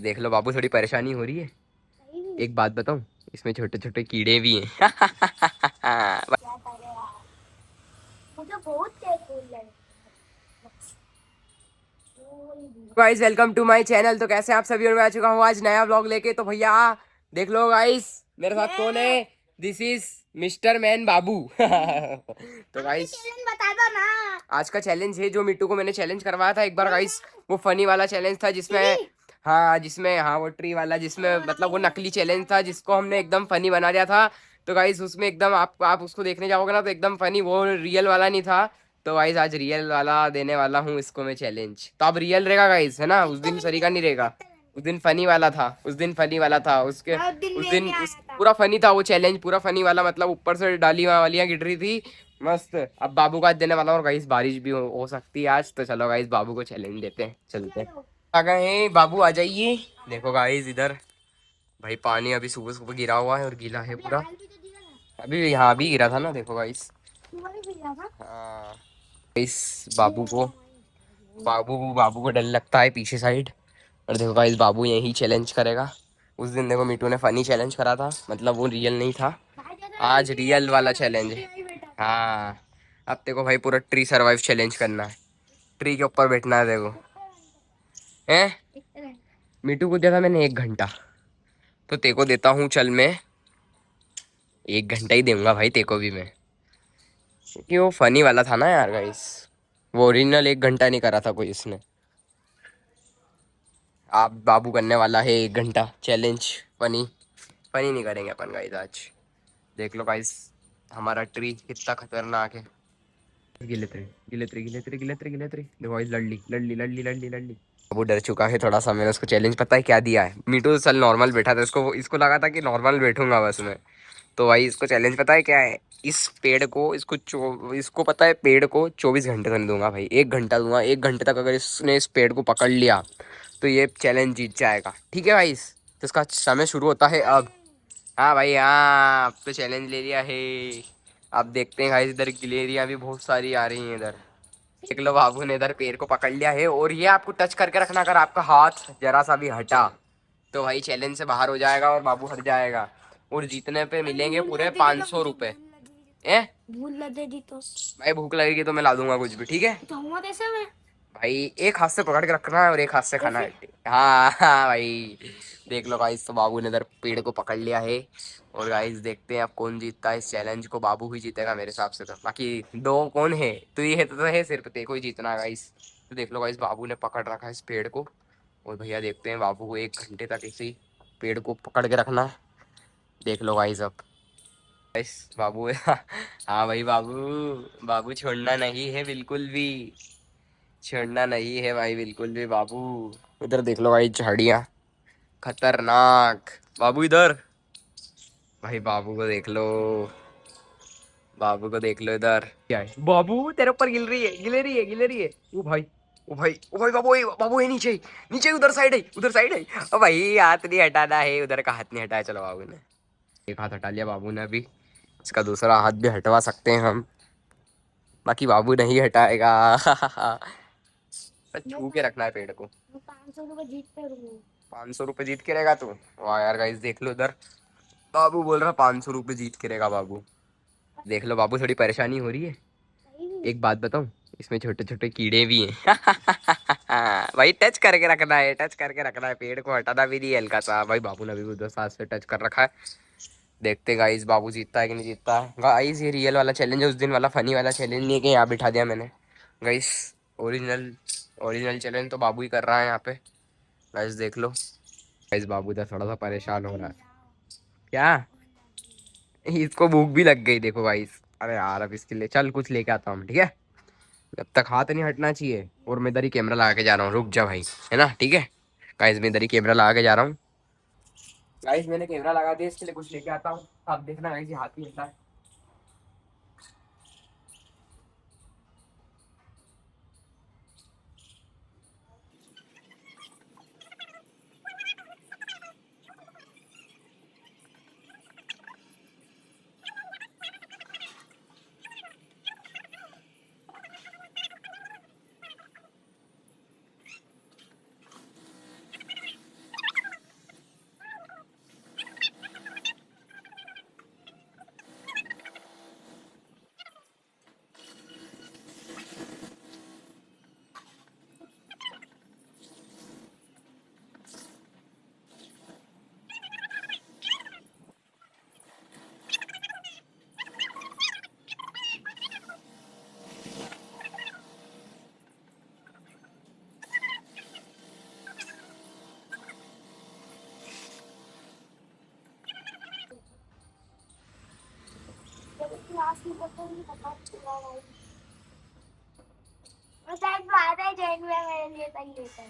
देख लो बाबू, थोड़ी परेशानी हो रही है। एक बात बताऊं, इसमें छोटे छोटे कीड़े भी हैं। मुझे बहुत तेज फूल लगे। Guys welcome to my channel. तो कैसे हैं आप सभी, और मैं आ चुका हूँ आज नया व्लॉग लेके। तो भैया देख लो गाइस, मेरे साथ कौन है। दिस इज मिस्टर मैन बाबू। तो गाइस बता दो ना। आज का चैलेंज है जो मिट्टू को मैंने चैलेंज करवाया था एक बार गाइस, वो फनी वाला चैलेंज था जिसमें वो ट्री वाला, जिसमें मतलब वो नकली चैलेंज था जिसको हमने एकदम फनी बना दिया था। तो गाइस उसमें एकदम आप उसको देखने जाओगे ना तो एकदम फनी, वो रियल वाला नहीं था। तो गाइस आज रियल वाला देने वाला हूँ इसको मैं चैलेंज। तो अब रियल रहेगा गाइस, है ना, उस दिन सरी का नहीं रहेगा। उस दिन फनी वाला था, उस दिन फनी वाला था उसके। उस दिन उस पूरा फनी था वो चैलेंज, पूरा फनी वाला, मतलब ऊपर से डाली वालियां गिर रही थी मस्त। अब बाबू का आज देने वाला हूँ और गाइस बारिश भी हो सकती है आज। तो चलो गाइस बाबू को चैलेंज देते हैं, चलते हैं। आ गए हैं बाबू, आ जाइए। देखो गाइस इधर भाई पानी अभी सुबह सुबह गिरा हुआ है और गीला है पूरा। अभी यहाँ भी गिरा था ना, देखो गाइस। हाँ इस बाबू को डर लगता है पीछे साइड। और देखो गाइस बाबू यही चैलेंज करेगा। उस दिन देखो मीटू ने फनी चैलेंज करा था, मतलब वो रियल नहीं था। आज रियल वाला चैलेंज है। हाँ अब देखो भाई पूरा ट्री सर्वाइव चैलेंज करना है। ट्री के ऊपर बैठना है देखो। हैं, मीटू को दिया था मैंने 1 घंटा, तो तेको देता हूँ चल मैं 1 घंटा ही दूंगा भाई तेको भी मैं, क्योंकि वो फनी वाला था ना यार गाइस। वो ओरिजिनल 1 घंटा नहीं करा था कोई इसने। आप बाबू करने वाला है 1 घंटा चैलेंज फनी। फनी नहीं करेंगे अपन गाइस आज। देख लो गाइस हमारा ट्री कितना खतरनाक है। गिलेत्री गिलेत्री गिलेत्री गिलेत्री गिलेत्री, देखो गाइस लड़ ली लड़ ली लड़ ली लड़ ली लड़ ली। वो डर चुका है थोड़ा सा। मैंने उसको चैलेंज पता है क्या दिया है, मीटू तो चल नॉर्मल बैठा था, इसको लगा था कि नॉर्मल बैठूंगा बस मैं। तो भाई इसको चैलेंज पता है क्या है, इस पेड़ को इसको पता है पेड़ को 24 घंटे करने दूंगा भाई। 1 घंटा दूंगा, 1 घंटे तक अगर इसने इस पेड़ को पकड़ लिया तो ये चैलेंज जीत जाएगा, ठीक है भाई। तो इसका समय शुरू होता है अब। हाँ भाई हाँ, अब तो चैलेंज ले लिया है। अब देखते हैं भाई, इधर गिलेरियाँ भी बहुत सारी आ रही हैं इधर। देख लो बाबू ने इधर पेड़ को पकड़ लिया है, और ये आपको टच करके रखना, अगर आपका हाथ जरा सा भी हटा तो भाई चैलेंज से बाहर हो जाएगा और बाबू हट जाएगा। और जीतने पे मिलेंगे पूरे 500 रुपए। ए भूल लगे दी तो भाई भूख लगेगी तो मैं ला दूंगा कुछ भी, ठीक है हुआ कैसे में भाई। एक हाथ से पकड़ के रखना है और एक हाथ से खाना है। हाँ हाँ भाई। देख लो गाइस, तो बाबू ने इधर पेड़ को पकड़ लिया है। और गाइस देखते हैं अब कौन जीतता है इस चैलेंज को। बाबू ही जीतेगा मेरे हिसाब से, तो बाकी दो कौन है, तो ये है तो है, सिर्फ तेको ही जीतना है गाइस। तो देख लो गाइस बाबू ने पकड़ रखा है इस पेड़ को। और भैया देखते हैं बाबू को 1 घंटे तक इसी पेड़ को पकड़ के रखना है। देख लो गाइस अब गाइस बाबू। हाँ भाई बाबू, बाबू छोड़ना नहीं है बिल्कुल भी, छोड़ना नहीं है भाई बिल्कुल भी बाबू। इधर देख लो भाई झाड़ियाँ खतरनाक। बाबू इधर, भाई बाबू को देख लो, बाबू को देख लो इधर क्या है। बाबू तेरे ऊपर गिल रही है, गिले रही है, गिले रही है। ओ भाई ओ भाई ओ भाई, बाबू है नीचे, नीचे उधर साइड है, उधर साइड है। ओ भाई हाथ नहीं हटाना है, उधर का हाथ नहीं हटाया। चलो बाबू ने एक हाथ हटा लिया बाबू ने, अभी इसका दूसरा हाथ भी हटवा सकते हैं हम, बाकी बाबू नहीं हटाएगा। बस छू के रखना है पेड़ को। 500 रुपए जीत कर 500 रुपये जीत के रहेगा तू। वाह यार गाइस देख लो इधर, बाबू बोल रहा 500 रुपये जीत के रहेगा बाबू। देख लो बाबू, थोड़ी परेशानी हो रही है। एक बात बताऊं, इसमें छोटे छोटे कीड़े भी हैं। भाई टच करके रखना है, टच करके रखना है, पेड़ को हटाना भी नहीं है हल्का सा। भाई बाबू ने अभी उधर साथ से टच कर रखा है। देखते गाइस बाबू जीतता है कि नहीं जीतता है। गाइस ये रियल वाला चैलेंज है, उस दिन वाला फनी वाला चैलेंज नहीं है कि यहाँ बिठा दिया मैंने। गाइस ओरिजिनल ओरिजिनल चैलेंज तो बाबू ही कर रहा है यहाँ पे। गाइस देख लो, गाइस बाबू इधर थोड़ा सा परेशान हो रहा है। क्या, इसको भूख भी लग गई देखो गाइस। अरे यार अब इसके लिए चल कुछ लेके आता हूँ, ठीक है। जब तक हाथ नहीं हटना चाहिए। और मैं इधर ही कैमरा लगा के जा रहा हूँ, रुक जा भाई, है ना, ठीक है। गाइस मैं इधर ही कैमरा लगा के जा रहा हूँ। गाइस मैंने कैमरा लगा दिया, इसके लिए कुछ लेके आता हूँ, आप देखना गाइस ये हाथ नहीं हटता है। असली पता नहीं पता चला भाई। और शायद बात है जैन में मेरे लिए तक लेता है।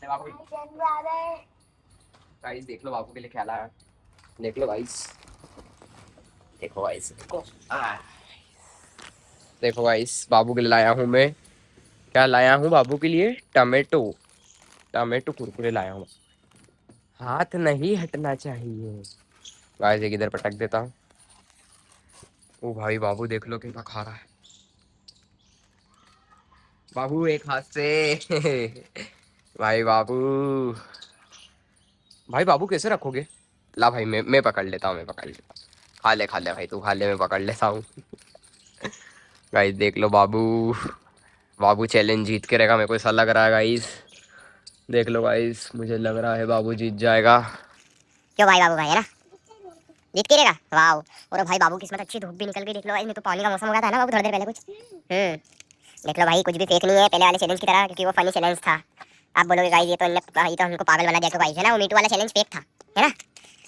बाबू जैन में आ रहा है। गाइस देख लो बाबू के लिए क्या लाया। देख लो गाइस, देखो गाइस, देखो गाइस बाबू के लिए लाया हूँ मैं। क्या लाया हूँ बाबू के लिए? टमेटो, टमेटो कुरकुरे लाया हूँ। हाथ नहीं हटना चाहिए। गाइस एक इधर पटक देता हूँ। ओ भाई बाबू देख लो कितना खा रहा है बाबू एक हाथ से। भाई बाबू, भाई बाबू कैसे रखोगे? ला भाई मैं पकड़ लेता हूँ, मैं पकड़ लेता हूँ। खा ले भाई, तू खा ले, मैं पकड़ लेता हूँ। गाइस देख लो बाबू, बाबू चैलेंज जीत के रहेगा, मेरे को ऐसा लग रहा है गाइस। देख लो गाइस, मुझे लग रहा है बाबू जीत जाएगा। क्यों भाई? बाबू भाई है ना, जीत के रहेगा। वाह, और भाई बाबू की किस्मत अच्छी, धूप भी निकल गई। देख लो भाई, नहीं तो पानी का मौसम हो गया था ना बाबू थोड़ी देर पहले कुछ। देख लो भाई, कुछ भी फेक नहीं है पहले वाले चैलेंज की तरह, क्योंकि वो फनी चैलेंज था। आप बोलोगे गाइस ये तो हमको पागल बना दिया। तो गाइस है ना, वो मीटू वाला चैलेंज फेक था, है ना।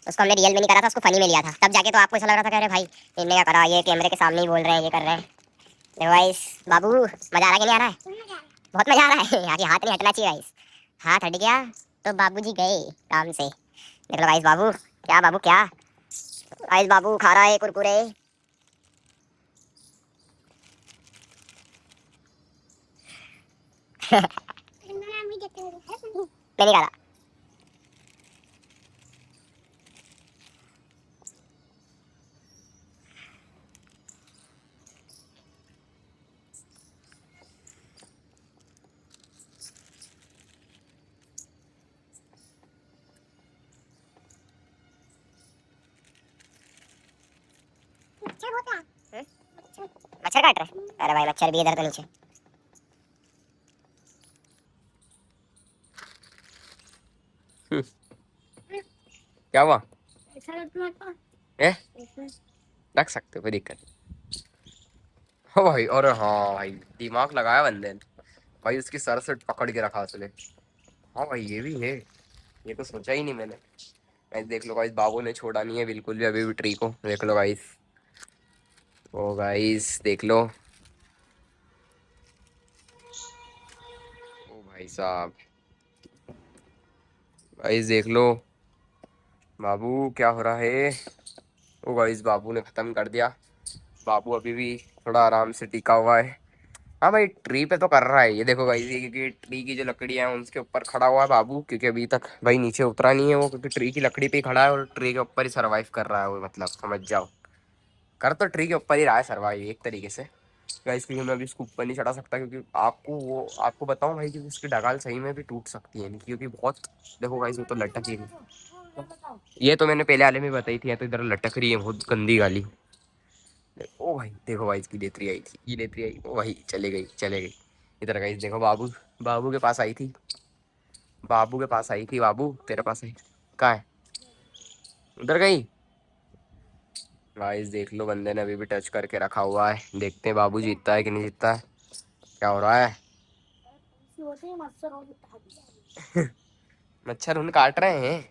उसको हमने रियल में नहीं करा था, उसको फनी में लिया था। तब जाके तो आपको ऐसा लग रहा था कि अरे भाई इनने क्या करा, ये कैमरे के सामने ही बोल रहे हैं, ये कर रहे हैं। देखो गाइस बाबू, मजा आ रहा है कि नहीं आ रहा है? बहुत मजा आ रहा है। आगे हाथ नहीं हटना चाहिए गाइस, हाथ हट गया तो बाबूजी गए काम से। देख लो गाइस बाबू, क्या बाबू क्या, गाइस बाबू खा रहा है कुरकुरे। मैं नहीं खा रहा। मच्छर काट रहा है? अरे भाई मच्छर भी इधर तो नीचे। क्या हुआ? ऐसा रखना था। ए रख सकते हो, कोई दिक्कत नहीं। हाँ भाई, और हाँ भाई दिमाग लगाया बंदे ने भाई, उसकी सर से पकड़ के रखा उसने। हाँ भाई ये भी है, ये तो सोचा ही नहीं मैंने। गाइस देख लो गाइस, बाबू ने छोड़ा नहीं है बिल्कुल भी अभी भी ट्री को। देख लो गाइस, ओ गाइस देख लो, ओ भाई साहब, गाइस देख लो बाबू क्या हो रहा है। ओ गाइस बाबू ने खत्म कर दिया। बाबू अभी भी थोड़ा आराम से टिका हुआ है। हाँ भाई ट्री पे तो कर रहा है, ये देखो गाइस, ये क्योंकि ट्री की जो लकड़ियां हैं उसके ऊपर खड़ा हुआ है बाबू, क्योंकि अभी तक भाई नीचे उतरा नहीं है वो, क्योंकि ट्री की लकड़ी पे ही खड़ा है और ट्री के ऊपर ही सरवाइव कर रहा है वो, मतलब समझ जाओ, कर तो ट्री के ऊपर ही रहा है सरवाइव एक तरीके से। गाइस क्योंकि मैं अभी इसको ऊपर नहीं चढ़ा सकता, क्योंकि आपको बताऊं भाई, क्योंकि उसकी डगाल सही में भी टूट सकती है, क्योंकि बहुत, देखो गाइस वो तो लटक ही नहीं। ये तो मैंने पहले वाले में बताई थी, या तो इधर लटक रही है बहुत गंदी गाली। ओ भाई देखो भाई, इसकी लेत्री आई थी, ये लेत्री आई, ओ भाई चले गई चले गई। इधर गाइस देखो बाबू, बाबू के पास आई थी, बाबू के पास आई थी, बाबू तेरे पास आई, कहाँ है? उधर गई। गाइस देख लो, बंदे ने अभी भी टच करके रखा हुआ है, देखते हैं बाबू जीतता है कि नहीं जीतता है, क्या हो रहा है। होते हैं मच्छर और उठा दिया। मच्छर उन काट रहे हैं।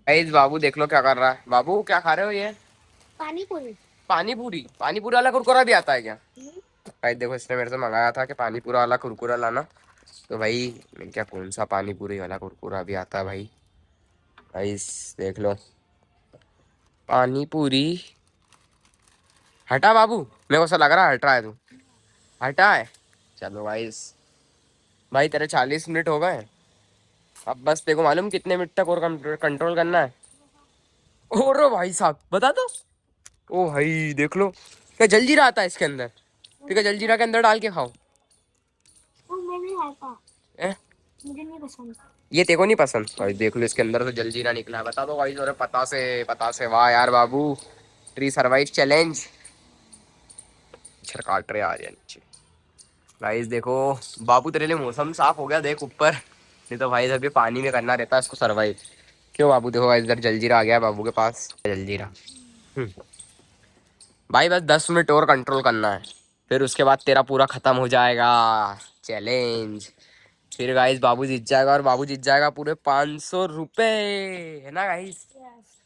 गाइस बाबू देख लो क्या कर रहा है। बाबू क्या खा रहे हो ये? पानी पूरी। पानी पूरी? पानी पूरी वाला कुरकुरा भी आता है क्या? भाई देखो इसने मेरे से मंगाया था कि पानी पूरा वाला कुरकुरा लाना, तो भाई मैं क्या, कौन सा पानी पूरी वाला कुरकुरा भी आता है भाई। गाइस देख लो, पानी पूरी। हटा बाबू, मेरे को ऐसा लग रहा है हट रहा है तू, हटा है। चलो गाइस, भाई तेरे 40 मिनट हो गए, अब बस देखो मालूम कितने मिनट तक और कंट्रोल करना है। और भाई साहब बता दो। ओ भाई देख लो, क्या जलजीरा आता है इसके अंदर? ठीक है, जलजीरा के अंदर डाल के खाओ। वो मैं नहीं खाता, ए? मुझे नहीं पसंद। ये तेको नहीं पसंद? भाई देख लो इसके अंदर तो जलजीरा निकला है, बता दो भाई। और पता से वाह यार बाबू, ट्री सर्वाइव चैलेंज। मच्छर काट रहे आ रहे हैं नीचे। गाइस देखो बाबू, तेरे लिए मौसम साफ हो गया देख ऊपर, नहीं तो भाई अभी पानी में करना रहता है इसको सर्वाइव। क्यों बाबू? देखो गाइस इधर जलजीरा आ गया है बाबू के पास, जलजीरा। हम्म, भाई बस 10 मिनट और कंट्रोल करना है, फिर उसके बाद तेरा पूरा खत्म हो जाएगा चैलेंज। फिर गाइस बाबू जीत जाएगा, और बाबू जीत जाएगा पूरे 500 रुपए, है ना गाइस? यस।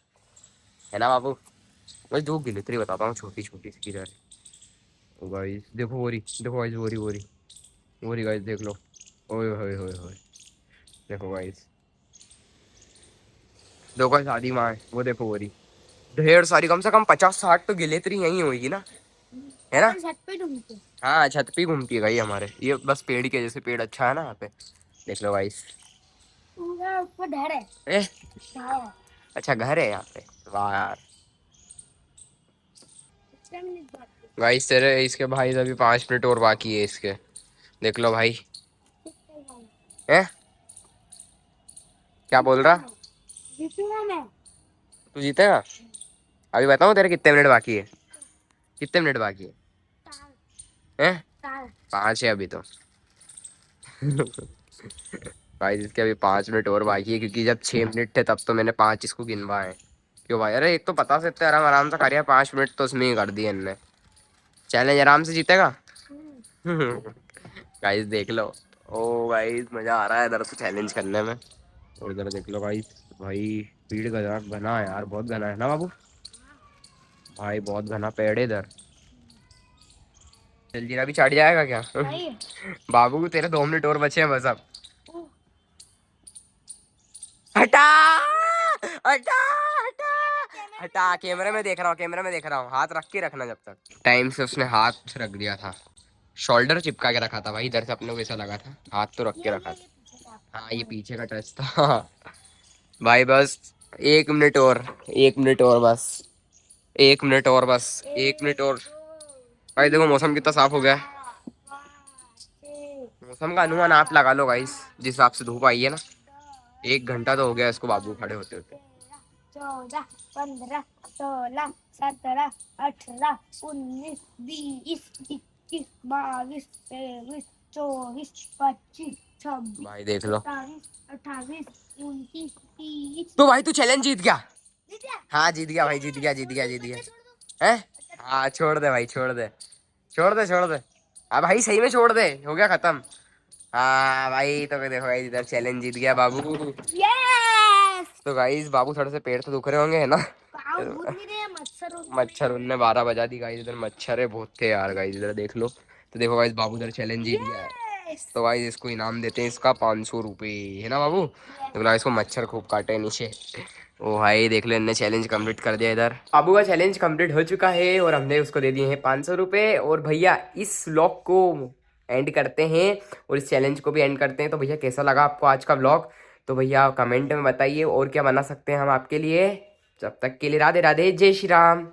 है ना बाबू? मैं दो गिनती बताता हूँ, छोटी छोटी सी किधर है गाइस। देखो वो रही, देखो गाइस वो रही, वो रही, वो रही गाइस, देख लो। ओए होए होए होए, देखो गाइस, देखो गाइस आदि माँ है वो, देखो वो रही। ढेर सारी, कम से कम 50-60 तो गिलेतरी यही होगी ना, है ना? अपन छत पे ढूंढते। हाँ छत पे ही घूमती है भाई हमारे, ये बस पेड़ के जैसे, पेड़ अच्छा है ना यहाँ पे। देख लो गाइस। पूरा ऊपर ढेर है। ए, ढेर है। अच्छा घर है यहाँ पे, वाह यार। 6 मिनट बाकी है। गाइस तेरे इसके भाई अभी 5 मिनट और बाकी है इसके, देख लो भाई। जीतूंगा मैं। है? क्या बोल जीतूंगा रहा? मैं। जीतूंगा मैं। तू जीतेगा? अभी बताऊँ तेरे कितने मिनट बाकी है, कितने मिनट बाकी है? 4। हैं? 4। 5 है अभी तो। भाई इसके अभी 5 मिनट और बाकी है, क्योंकि जब 6 मिनट थे तब तो मैंने 5 इसको गिनवाए। क्यों भाई? अरे एक तो पता से इतने आराम आराम से कर, 5 मिनट तो उसमें ही कर दिए इनने। चैलेंज आराम से जीतेगा। गाइस देख लो। ओ गाइस मजा आ रहा है इधर से चैलेंज करने में। और इधर देख लो गाइस, भाई भीड़ घना घना है यार, बहुत घना है ना बाबू? भाई बहुत घना पेड़ है इधर। जलजीरा भी चढ़ जाएगा क्या? भाई। बाबू को तेरे 2 मिनट और बचे हैं बस अब। ओ, हटा, हटा, हटा, हटा। कैमरे में देख रहा हूँ, कैमरे में देख रहा हूँ, हाथ रख के रखना जब तक। टाइम से उसने हाथ रख दिया था, शोल्डर चिपका के रखा था भाई, इधर से अपने को ऐसा लगा था, हाथ तो रख के रखा था। ये पीछे का। हाँ ये पीछे का टच था। भाई बस 1 मिनट और, 1 मिनट और बस, 1 मिनट और बस, 1 मिनट और। 1 2 भाई देखो 3 मौसम कितना साफ हो गया है। 4 5 6 मौसम का अनुमान आप लगा लो गाइस, जिस हिसाब से धूप आई है ना। 10 1 घंटा तो हो गया इसको बाबू 12 खड़े होते होते। 13 14 15 16 17 18 19 20 21 22 23 24 25 26 भाई देख लो। 27 28 29 30। तो भाई तू चैलेंज जीत गया। जीत गया। हाँ जीत गया भाई, जीत गया, जीत गया, जीत गया। हैं? हाँ छोड़ दे भाई, छोड़ दे, छोड़ दे, छोड़ दे। हाँ भाई सही में छोड़ दे, हो गया खत्म। हाँ भाई तो देखो भाई, इधर चैलेंज जीत गया बाबू। यस। तो गाइस बाबू थोड़े से पेड़ तो दुख रहे होंगे, है ना? पाँव भूत नहीं रहे, मच्छर उड़ मच्छर रहे उनने 12 बजा दी गाइस, इधर मच्छर है बहुत थे यार गाइस, इधर देख लो। तो देखो गाइस बाबू इधर चैलेंज जीत गया है। यस। तो गाइस इसको इनाम देते हैं इसका 500 रुपये, है ना बाबू? तो गाइस इसको मच्छर खूब काटे नीचे। ओ भाई देख लो, इनने चैलेंज कंप्लीट कर दिया इधर। बाबू का चैलेंज कंप्लीट हो चुका है, और हमने उसको दे दिए हैं 500 रुपये। और भैया इस व्लॉग को एंड करते हैं, और इस चैलेंज को भी एंड करते हैं। तो भैया कैसा लगा आपको आज का व्लॉग? तो भैया कमेंट में बताइए, और क्या बना सकते हैं हम आपके लिए। जब तक के लिए राधे राधे, जय श्री राम।